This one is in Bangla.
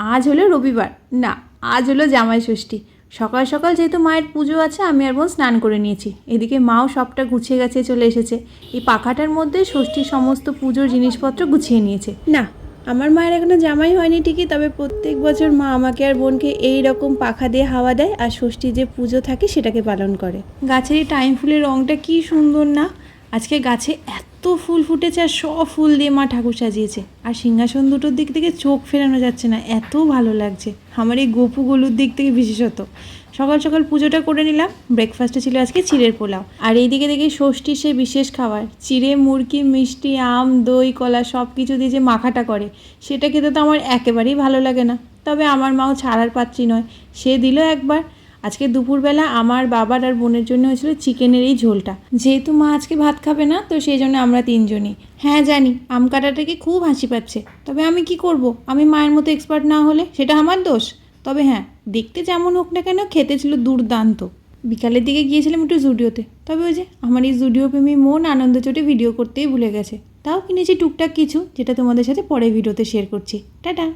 আজ হলো রবিবার না, আজ হলো জামাই ষষ্ঠী। সকাল সকাল যেহেতু মায়ের পুজো আছে, আমি আর বোন স্নান করে নিয়েছি। এদিকে মাও সবটা গুছিয়ে গেছে চলে এসেছে। এই পাখাটার মধ্যে ষষ্ঠীর সমস্ত পুজোর জিনিসপত্র গুছিয়ে নিয়েছে। না, আমার মায়ের এখনো জামাই হয়নি ঠিকই, তবে প্রত্যেক বছর মা আমাকে আর বোনকে এই রকম পাখা দিয়ে হাওয়া দেয় আর ষষ্ঠীর যে পুজো থাকে সেটাকে পালন করে। গাছের এই টাইম ফুলের রঙটা কি সুন্দর না! আজকে গাছে এত ফুল ফুটেছে আর সব ফুল দিয়ে মা ঠাকুর সাজিয়েছে। আর সিংহাসন দুটোর দিক থেকে চোখ ফেরানো যাচ্ছে না, এত ভালো লাগছে আমার এই গপু গলুর দিক থেকে বিশেষত। সকাল সকাল পুজোটা করে নিলাম। ব্রেকফাস্টে ছিল আজকে চিড়ের পোলাও, আর এইদিকে দেখি ষষ্ঠীর সেই বিশেষ খাবার চিড়ে, মুরগি, মিষ্টি, আম, দই, কলা সব কিছু দিয়ে যে মাখাটা করে সেটা খেতে তো আমার একেবারেই ভালো লাগে না। তবে আমার মাও ছাড়ার পাত্রী নয়, সে দিল একবার। আজকে দুপুরবেলা আমার বাবার আর বোনের জন্য হয়েছিল চিকেনের এই ঝোলটা। যেহেতু মা আজকে ভাত খাবে না, তো সেই জন্য আমরা তিনজনই। হ্যাঁ জানি আম কাটাটাকে খুব হাসি পাচ্ছে, তবে আমি কি করব? আমি মায়ের মতো এক্সপার্ট না হলে সেটা আমার দোষ। তবে হ্যাঁ, দেখতে যেমন হোক না কেন খেতে ছিল দুর্দান্ত। বিকালের দিকে গিয়েছিলাম একটু জুডিওতে, তবে ওই যে আমার এই জুডিও প্রেমী মন আনন্দ চোটে ভিডিও করতেই ভুলে গেছে। তাও কিনেছি টুকটাক কিছু, যেটা তোমাদের সাথে পরে ভিডিওতে শেয়ার করছি। টাটা।